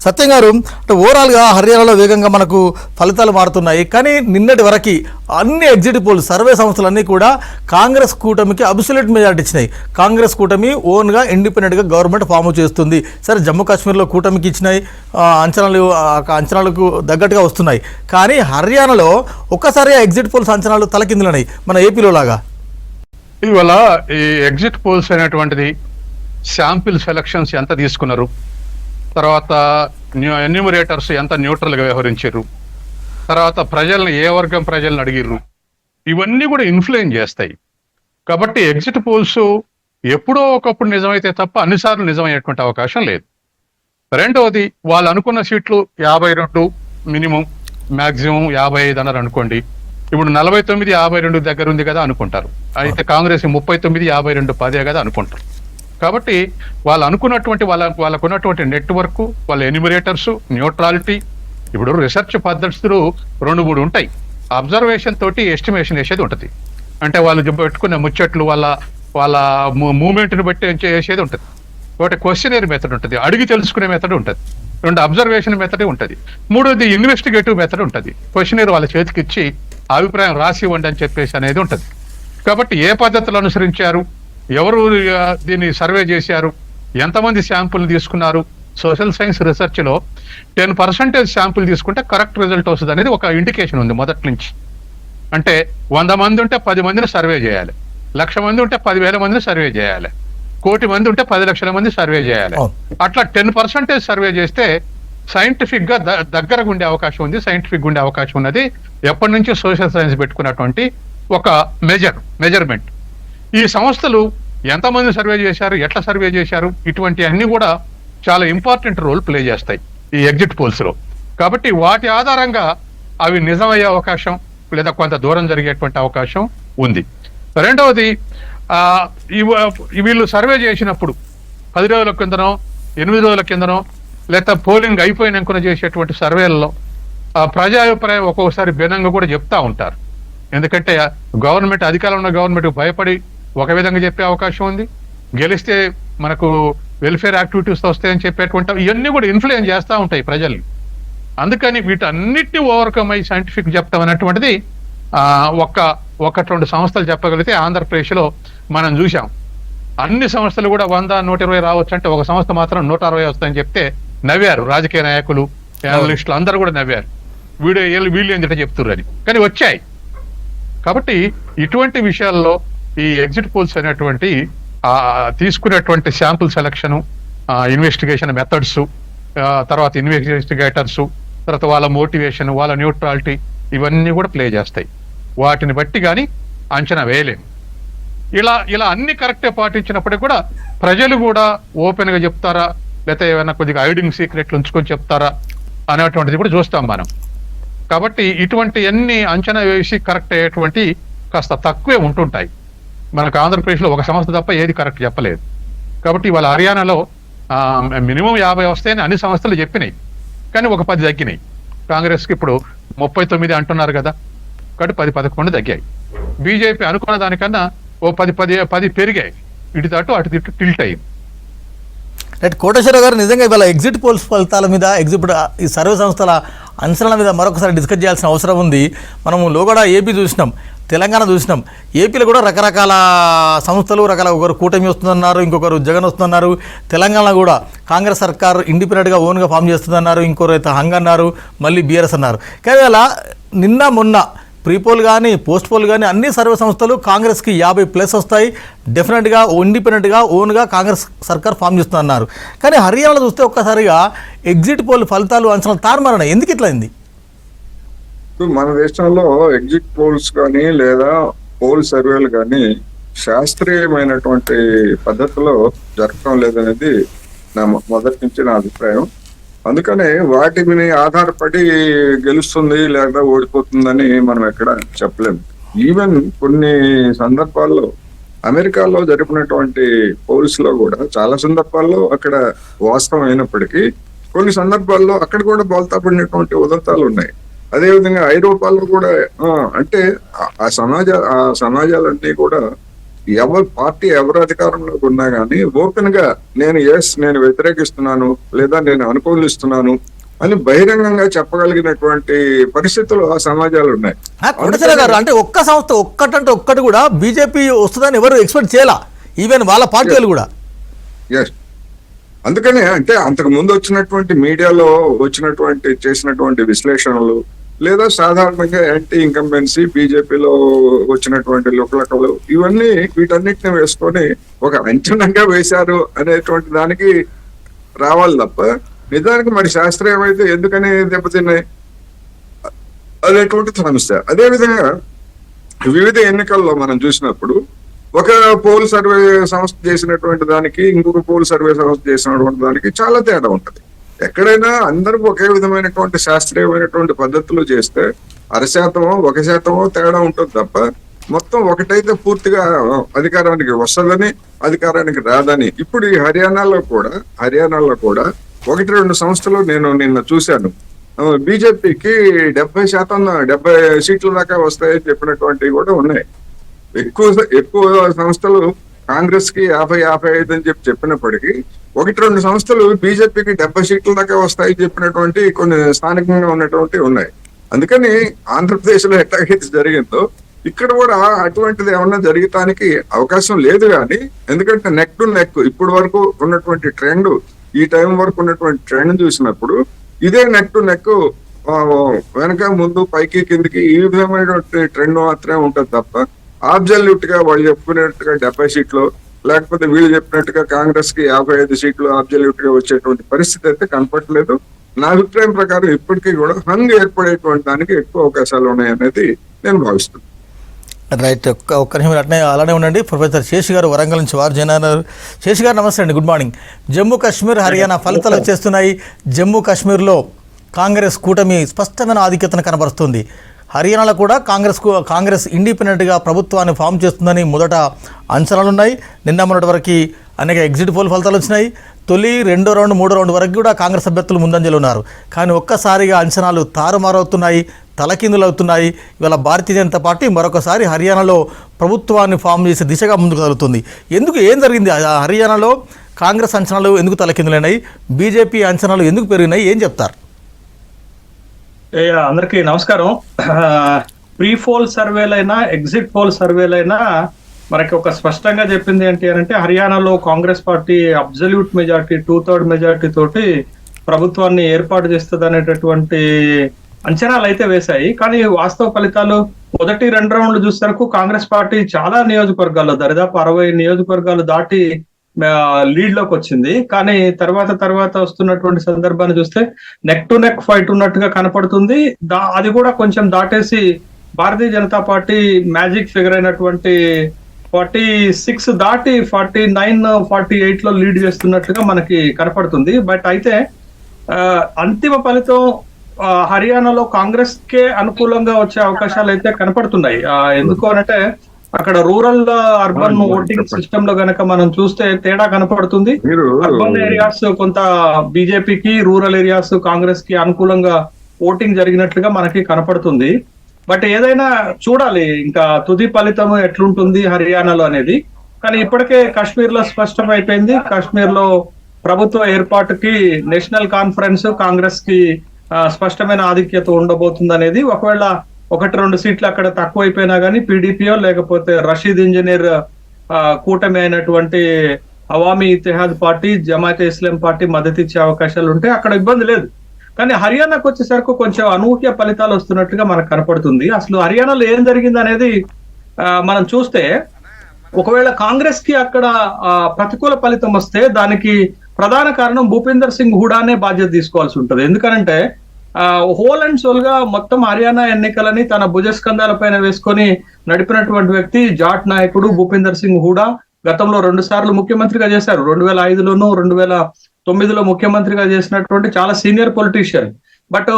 సత్యం గారు, అంటే ఓవరాల్గా హర్యానాలో వేగంగా మనకు ఫలితాలు మారుతున్నాయి. కానీ నిన్నటి వరకు అన్ని ఎగ్జిట్ పోల్స్ సర్వే సంస్థలన్నీ కూడా కాంగ్రెస్ కూటమికి అబ్సల్యూట్ మెజారిటీ ఇచ్చినాయి. కాంగ్రెస్ కూటమి ఓన్గా ఇండిపెండెంట్గా గవర్నమెంట్ ఫామ్ చేస్తుంది. సరే, జమ్మూ కాశ్మీర్లో కూటమికి ఇచ్చినాయి, అంచనాలకు తగ్గట్టుగా వస్తున్నాయి. కానీ హర్యానాలో ఒక్కసారి ఎగ్జిట్ పోల్స్ అంచనాలు తలకిందులన్నాయి మన ఏపీలో లాగా. ఇవాళ ఈ ఎగ్జిట్ పోల్స్ అనేటువంటిది శాంపిల్ సెలక్షన్స్ ఎంత తీసుకున్నారు, తర్వాత ఎన్యూమరేటర్స్ ఎంత న్యూట్రల్గా వ్యవహరించారు, తర్వాత ప్రజల్ని ఏ వర్గం ప్రజల్ని అడిగిర్రు, ఇవన్నీ కూడా ఇన్ఫ్లుయెన్స్ చేస్తాయి. కాబట్టి ఎగ్జిట్ పోల్స్ ఎప్పుడో ఒకప్పుడు నిజమైతే తప్ప అన్నిసార్లు నిజమయ్యేటువంటి అవకాశం లేదు. రెండవది, వాళ్ళు అనుకున్న సీట్లు 52 మినిమం, మ్యాక్సిమం 55 అన్నారు అనుకోండి. ఇప్పుడు 49 52 దగ్గర ఉంది కదా అనుకుంటారు. అయితే కాంగ్రెస్ 39 52 10 కదా అనుకుంటారు. కాబట్టి వాళ్ళు అనుకున్నటువంటి వాళ్ళకు ఉన్నటువంటి నెట్వర్క్, వాళ్ళ ఎన్యూమరేటర్స్, న్యూట్రాలిటీ, ఇప్పుడు రీసెర్చ్ పద్ధతులు 2-3 ఉంటాయి. అబ్జర్వేషన్ తోటి ఎస్టిమేషన్ వేసేది ఉంటుంది. అంటే వాళ్ళు పెట్టుకున్న ముచ్చట్లు వాళ్ళ మూమెంట్ని బట్టి చేసేది ఉంటుంది. ఒకటి క్వశ్చనరీ మెథడ్ ఉంటుంది, అడిగి తెలుసుకునే మెథడ్ ఉంటుంది. 2 అబ్జర్వేషన్ మెథడ్ ఉంటుంది. 3వది ఇన్వెస్టిగేటివ్ మెథడ్ ఉంటుంది. క్వశ్చనరీ వాళ్ళ చేతికి ఇచ్చి అభిప్రాయం రాసి ఇవ్వండి అని చెప్పేసి అనేది ఉంటుంది. కాబట్టి ఏ పద్ధతులు అనుసరించారు, ఎవరు దీన్ని సర్వే చేశారు, ఎంతమంది శాంపుల్ తీసుకున్నారు. సోషల్ సైన్స్ రీసెర్చ్లో 10% శాంపుల్ తీసుకుంటే కరెక్ట్ రిజల్ట్ వస్తుంది అనేది ఒక ఇండికేషన్ ఉంది మొదటి నుంచి. అంటే 100 మంది ఉంటే 10 మందిని సర్వే చేయాలి, 1,00,000 మంది ఉంటే 10,000 మందిని సర్వే చేయాలి, 1,00,00,000 మంది ఉంటే 10 లక్షల మంది సర్వే చేయాలి. అట్లా 10% సర్వే చేస్తే సైంటిఫిక్ గా దగ్గరగా ఉండే అవకాశం ఉంది. సైంటిఫిక్ ఉండే అవకాశం ఉన్నది ఎప్పటి నుంచి సోషల్ సైన్స్ పెట్టుకున్నటువంటి ఒక మెజర్మెంట్. ఈ సంస్థలు ఎంతమంది సర్వే చేశారు, ఎట్లా సర్వే చేశారు, ఇటువంటి అన్ని కూడా చాలా ఇంపార్టెంట్ రోల్ ప్లే చేస్తాయి ఈ ఎగ్జిట్ పోల్స్ లో. కాబట్టి వాటి ఆధారంగా అవి నిజమయ్యే అవకాశం లేదా కొంత దూరం జరిగేటువంటి అవకాశం ఉంది. రెండవది, వీళ్ళు సర్వే చేసినప్పుడు 10 రోజుల కిందనో 8 రోజుల కిందనో లేదా పోలింగ్ అయిపోయినాక చేసేటువంటి సర్వేలలో ప్రజాభిప్రాయం ఒక్కొక్కసారి భిన్నంగా కూడా చెప్తా ఉంటారు. ఎందుకంటే గవర్నమెంట్, అధికారంలో ఉన్న గవర్నమెంట్ భయపడి ఒక విధంగా చెప్పే అవకాశం ఉంది, గెలిస్తే మనకు వెల్ఫేర్ యాక్టివిటీస్ వస్తాయని చెప్పేటువంటి ఇవన్నీ కూడా ఇన్ఫ్లుయెన్స్ చేస్తూ ఉంటాయి ప్రజల్ని. అందుకని వీటన్నిటిని ఓవర్కమ్ అయ్యి సైంటిఫిక్ చెప్తాం అనేటువంటిది 1-2 సంస్థలు చెప్పగలిగితే ఆంధ్రప్రదేశ్లో మనం చూసాం. అన్ని సంస్థలు కూడా 100 120 రావచ్చు అంటే ఒక సంస్థ మాత్రం 160 వస్తాయని చెప్తే నవ్వారు రాజకీయ నాయకులు, అనలిస్టులు అందరూ కూడా నవ్వారు. వీళ్ళు ఏంటంటే చెప్తుర్రని, కానీ వచ్చాయి. కాబట్టి ఇటువంటి విషయాల్లో ఈ ఎగ్జిట్ పోల్స్ అనేటువంటి తీసుకునేటువంటి శాంపుల్ సెలక్షను, ఇన్వెస్టిగేషన్ మెథడ్స్, తర్వాత ఇన్వెస్టిగేటర్స్, తర్వాత వాళ్ళ మోటివేషన్, వాళ్ళ న్యూట్రాలిటీ, ఇవన్నీ కూడా ప్లే చేస్తాయి. వాటిని బట్టి కానీ అంచనా వేయలేము. ఇలా అన్ని కరెక్టే పాటించినప్పటికీ కూడా ప్రజలు కూడా ఓపెన్ గా చెప్తారా, లేకపోతే ఏమైనా కొద్దిగా ఐడింగ్ సీక్రెట్లు ఉంచుకొని చెప్తారా అనేటువంటిది కూడా చూస్తాం మనం. కాబట్టి ఇటువంటి అన్ని అంచనా వేసి కరెక్ట్ అయ్యేటువంటి కాస్త తక్కువే ఉంటుంటాయి. మనకు ఆంధ్రప్రదేశ్లో ఒక సంస్థ తప్ప ఏది కరెక్ట్ చెప్పలేదు. కాబట్టి ఇవాళ హర్యానాలో మినిమం 50 వస్తాయని అన్ని సంస్థలు చెప్పినాయి, కానీ ఒక 10 తగ్గినాయి. కాంగ్రెస్కి ఇప్పుడు 39 అంటున్నారు కదా, కాబట్టి 10-11 తగ్గాయి. బీజేపీ అనుకున్న దానికన్నా ఓ 10 పెరిగాయి. ఇటు అటు టిల్ట్ అయింది. రైట్, కోటేశ్వరరావు గారు, నిజంగా ఇవాళ ఎగ్జిట్ పోల్స్ ఫలితాల మీద, ఈ సర్వే సంస్థల అంచనాల మీద మరొకసారి డిస్కస్ చేయాల్సిన అవసరం ఉంది. మనము లోగడ ఏపీ చూసినాం, తెలంగాణ చూసినాం. ఏపీలో కూడా రకరకాల సంస్థలు ఒకరు కూటమి వస్తుందన్నారు, ఇంకొకరు జగన్ వస్తుందన్నారు. తెలంగాణ కూడా కాంగ్రెస్ సర్కార్ ఇండిపెండెంట్గా ఓన్గా ఫామ్ చేస్తుందన్నారు, ఇంకొకరు అయితే హంగ్ అన్నారు, మళ్ళీ బీఆర్ఎస్ అన్నారు. కానీ అలా నిన్న మొన్న ప్రీపోల్ కానీ పోస్ట్ పోల్ కానీ అన్ని సర్వే సంస్థలు కాంగ్రెస్కి 50+ వస్తాయి, డెఫినెట్గా ఇండిపెండెంట్గా ఓన్గా కాంగ్రెస్ సర్కార్ ఫామ్ చేస్తుందన్నారు. కానీ హర్యానాలో చూస్తే ఒక్కసారిగా ఎగ్జిట్ పోల్ ఫలితాలు అంచనాలు తారుమారన్నాయి. ఎందుకు ఇట్లా అయింది? మన దేశంలో ఎగ్జిట్ పోల్స్ కానీ లేదా పోల్ సర్వేలు కానీ శాస్త్రీయమైనటువంటి పద్ధతిలో జరగడం లేదనేది నా మొదటి నుంచి నా అభిప్రాయం. అందుకనే వాటిని ఆధారపడి గెలుస్తుంది లేదా ఓడిపోతుందని మనం ఎక్కడ చెప్పలేము. ఈవెన్ కొన్ని సందర్భాల్లో అమెరికాలో జరిపినటువంటి పోల్స్ లో కూడా చాలా సందర్భాల్లో అక్కడ వాస్తవం అయినప్పటికీ కొన్ని సందర్భాల్లో అక్కడ కూడా బోల్తా పడినటువంటి ఉదంతాలు ఉన్నాయి. అదేవిధంగా ఐరోపాలో కూడా అంటే ఆ సమాజాలన్నీ కూడా ఎవరు అధికారంలో ఉన్నా కానీ ఓపెన్ గా నేను వ్యతిరేకిస్తున్నాను లేదా నేను అనుకూలిస్తున్నాను అని బహిరంగంగా చెప్పగలిగినటువంటి పరిస్థితులు ఆ సమాజాలు ఉన్నాయి. కోటేశ్వర గారు, అంటే ఒక్క సంస్థ ఒక్కటి కూడా బీజేపీ వస్తుందని ఎవరు ఎక్స్పెక్ట్ చేయాల, ఈవెన్ వాళ్ళ పార్టీలు కూడా. ఎస్, అందుకనే అంటే అంతకు ముందు వచ్చినటువంటి మీడియాలో చేసినటువంటి విశ్లేషణలు లేదా సాధారణంగా యాంటీ ఇంకంబెన్సీ బీజేపీలో వచ్చినటువంటి లుకలకలు ఇవన్నీ వీటన్నిటిని వేసుకొని ఒక అంచనంగా వేశారు అనేటువంటి దానికి రావాలి తప్ప నిజానికి మరి శాస్త్రీయం అయితే ఎందుకని దెబ్బతిన్నాయి అనేటువంటి సమస్య. అదేవిధంగా వివిధ ఎన్నికల్లో మనం చూసినప్పుడు ఒక పోల్ సర్వే సంస్థ చేసినటువంటి దానికి ఇంకొక పోల్ సర్వే సంస్థ చేసినటువంటి దానికి చాలా తేడా ఉంటది. ఎక్కడైనా అందరూ ఒకే విధమైనటువంటి శాస్త్రీయమైనటువంటి పద్ధతులు చేస్తే 0.5% 1% తేడా ఉంటుంది తప్ప మొత్తం ఒకటైతే పూర్తిగా అధికారానికి వస్తుందని అధికారానికి రాదని. ఇప్పుడు ఈ హర్యానాలో కూడా 1-2 సంస్థలు నేను నిన్న చూశాను, బీజేపీకి 70 సీట్ల దాకా వస్తాయని చెప్పినటువంటివి కూడా ఉన్నాయి. ఎక్కువ సంస్థలు కాంగ్రెస్ కి 50-55 అని చెప్పినప్పటికీ 1-2 సంస్థలు బీజేపీకి 70 సీట్ల దాకా వస్తాయని చెప్పినటువంటి కొన్ని స్థానికంగా ఉన్నటువంటి ఉన్నాయి. అందుకని ఆంధ్రప్రదేశ్ లో ఎట్లాగైతే జరిగిందో ఇక్కడ కూడా అటువంటిది ఏమన్నా జరగటానికి అవకాశం లేదు. కానీ ఎందుకంటే నెక్ టు నెక్ ఇప్పుడు వరకు ఉన్నటువంటి ట్రెండ్, ఈ టైం వరకు ఉన్నటువంటి ట్రెండ్ చూసినప్పుడు ఇదే నెక్ టు నెక్ వెనక ముందు పైకి కిందికి ఈ విధమైనటువంటి ట్రెండ్ మాత్రమే ఉంటుంది తప్ప అబ్జల్యూట్ గా వాళ్ళు చెప్పుకునేట్టుగా 70 సీట్లు లేకపోతే వీళ్ళు చెప్పినట్టుగా కాంగ్రెస్ కి 55 సీట్లు అబ్జల్యూట్ గా వచ్చేటువంటి పరిస్థితి అయితే కనపడలేదు. నా అభిప్రాయం ప్రకారం ఇప్పటికీ కూడా హంగ్ ఏర్పడేటువంటి దానికి ఎక్కువ అవకాశాలు ఉన్నాయనేది నేను భావిస్తున్నాను. రైట్, ఒక్క నిమిషం అట్నే అలానే ఉండండి. ప్రొఫెసర్ శేషి గారు వరంగల్ నుంచి వారు జైనారు. శేషి గారు నమస్తే అండి, గుడ్ మార్నింగ్. జమ్మూ కాశ్మీర్, హర్యానా ఫలితాలు వచ్చేస్తున్నాయి. జమ్మూ కాశ్మీర్లో కాంగ్రెస్ కూటమి స్పష్టమైన ఆధిక్యతను కనబరుస్తుంది. హర్యానాలో కూడా కాంగ్రెస్ ఇండిపెండెంట్గా ప్రభుత్వాన్ని ఫామ్ చేస్తుందని మొదట అంచనాలున్నాయి. నిన్న మొన్నటి వరకు అనేక ఎగ్జిట్ పోల్ ఫలితాలు వచ్చినాయి. తొలి 2వ రౌండ్ 3వ రౌండ్ వరకు కూడా కాంగ్రెస్ అభ్యర్థులు ముందంజలు ఉన్నారు. కానీ ఒక్కసారిగా అంచనాలు తారుమారవుతున్నాయి, తలకిందులవుతున్నాయి. ఇవాళ భారతీయ జనతా పార్టీ మరొకసారి హర్యానాలో ప్రభుత్వాన్ని ఫామ్ చేసే దిశగా ముందుకు కదులుతుంది. ఏం జరిగింది? హర్యానాలో కాంగ్రెస్ అంచనాలు ఎందుకు తలకిందులైనాయి, బీజేపీ అంచనాలు ఎందుకు పెరిగినాయి, ఏం చెప్తారు? అందరికీ నమస్కారం. ప్రీ పోల్ సర్వేలైనా ఎగ్జిట్ పోల్ సర్వేలైనా మనకి ఒక స్పష్టంగా చెప్పింది ఏంటి అంటే హర్యానాలో Congress party absolute majority 2/3 majority తోటి ప్రభుత్వాన్ని ఏర్పాటు చేస్తుంది అనేటటువంటి అంచనాలు అయితే వేశాయి. కానీ వాస్తవ ఫలితాలు మొదటి 2 రౌండ్లు చూసేసరికి కాంగ్రెస్ పార్టీ చాలా నియోజకవర్గాల్లో దాదాపు 60 నియోజకవర్గాలు దాటి లీడ్ లోకి వచ్చింది. కానీ తర్వాత వస్తున్నటువంటి సందర్భాన్ని చూస్తే నెక్ టు నెక్ ఫైట్ ఉన్నట్టుగా కనపడుతుంది. అది కూడా కొంచెం దాటేసి Bharatiya Janata party magic figure అయినటువంటి 46 దాటి 49-48 లో లీడ్ చేస్తున్నట్టుగా మనకి కనపడుతుంది. బట్ అయితే అంతిమ ఫలితం హర్యానాలో కాంగ్రెస్ కే అనుకూలంగా వచ్చే అవకాశాలు అయితే కనపడుతున్నాయి. ఎందుకు అనంటే అక్కడ రూరల్ అర్బన్ ఓటింగ్ సిస్టమ్ లో గనక మనం చూస్తే తేడా కనపడుతుంది. అర్బన్ ఏరియాస్ కొంత బీజేపీకి, రూరల్ ఏరియాస్ కాంగ్రెస్ కి అనుకూలంగా ఓటింగ్ జరిగినట్లుగా మనకి కనపడుతుంది. బట్ ఏదైనా చూడాలి ఇంకా తుది ఫలితం ఎట్లుంటుంది హర్యానాలో అనేది. కానీ ఇప్పటికే కాశ్మీర్ లో స్పష్టం అయిపోయింది. కాశ్మీర్ లో ప్రభుత్వ ఏర్పాటుకి నేషనల్ కాన్ఫరెన్స్ కాంగ్రెస్ కి స్పష్టమైన ఆధిక్యత ఉండబోతుంది అనేది. ఒకవేళ 1-2 సీట్లు అక్కడ తక్కువ అయిపోయినా కానీ పీడీపీఓ లేకపోతే రషీద్ ఇంజనీర్ కూటమి అయినటువంటి అవామీ ఇతిహాద్ పార్టీ, జమాతే ఇస్లాం పార్టీ మద్దతు ఇచ్చే అవకాశాలు ఉంటాయి. అక్కడ ఇబ్బంది లేదు. కానీ హర్యానాకు వచ్చేసరికి కొంచెం అనూహ్య ఫలితాలు వస్తున్నట్టుగా మనకు కనపడుతుంది. అసలు హర్యానాలో ఏం జరిగింది అనేది మనం చూస్తే ఒకవేళ కాంగ్రెస్ కి అక్కడ ప్రతికూల ఫలితం వస్తే దానికి ప్రధాన కారణం భూపీందర్ సింగ్ హూడానే బాధ్యత తీసుకోవాల్సి ఉంటుంది. ఎందుకంటే హోల్ అండ్ సోల్ గా మొత్తం హర్యానా ఎన్నికలని తన భుజస్కంధాల పైన వేసుకొని నడిపినటువంటి వ్యక్తి జాట్ నాయకుడు భూపీందర్ సింగ్ హూడా. గతంలో 2 సార్లు ముఖ్యమంత్రిగా చేశారు. 2005లోను 2009లో ముఖ్యమంత్రిగా చేసినటువంటి చాలా సీనియర్ పొలిటీషియన్. బట్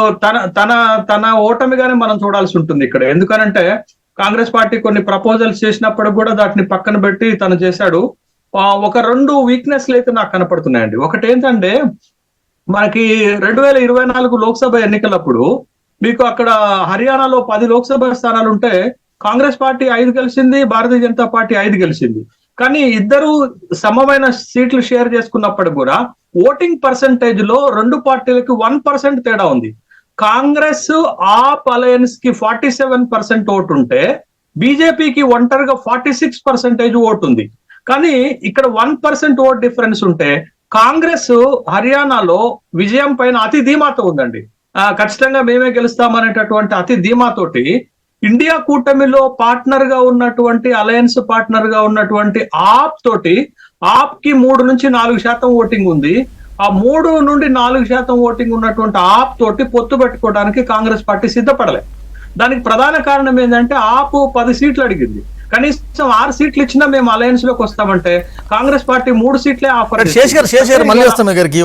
తన ఓటమిగానే మనం చూడాల్సి ఉంటుంది ఇక్కడ. ఎందుకనంటే కాంగ్రెస్ పార్టీ కొన్ని ప్రపోజల్స్ చేసినప్పుడు కూడా దాటిని పక్కన పెట్టి తను చేశాడు. ఒక 2 వీక్నెస్లు అయితే నాకు కనపడుతున్నాయండి. ఒకటి ఏంటంటే మనకి 2024 లోక్సభ ఎన్నికలప్పుడు మీకు అక్కడ హర్యానాలో 10 లోక్సభ స్థానాలు ఉంటే కాంగ్రెస్ పార్టీ 5 గెలిచింది, భారతీయ జనతా పార్టీ 5 గెలిచింది. కానీ ఇద్దరు సమమైన సీట్లు షేర్ చేసుకున్నప్పటికి కూడా ఓటింగ్ పర్సంటేజ్ లో రెండు పార్టీలకి 1% తేడా ఉంది. కాంగ్రెస్ ఆప్ అలయన్స్ కి 47% ఓటు ఉంటే బీజేపీకి ఒంటరిగా 46% ఓటు ఉంది. కానీ ఇక్కడ 1% ఓట్ డిఫరెన్స్ ఉంటే కాంగ్రెస్ హర్యానాలో విజయం పైన అతి ధీమాతో ఉందండి. ఖచ్చితంగా మేమే గెలుస్తామనేటటువంటి అతి ధీమాతోటి ఇండియా కూటమిలో పార్ట్నర్ గా ఉన్నటువంటి అలయన్స్ పార్ట్నర్ గా ఉన్నటువంటి ఆప్ తోటి, ఆప్ కి 3 నుంచి 4% ఓటింగ్ ఉంది. ఆ 3 నుండి 4% ఓటింగ్ ఉన్నటువంటి ఆప్ తోటి పొత్తు పెట్టుకోవడానికి కాంగ్రెస్ పార్టీ సిద్ధపడలే. దానికి ప్రధాన కారణం ఏంటంటే ఆప్ 10 సీట్లు అడిగింది, కనీసం 6 సీట్లు ఇచ్చినా మేము అలయన్స్ లోకి వస్తామంటే కాంగ్రెస్ పార్టీ 3 సీట్లే ఆఫర్. శేష్ గారు మళ్ళీ వస్తాం మీ దగ్గరికి.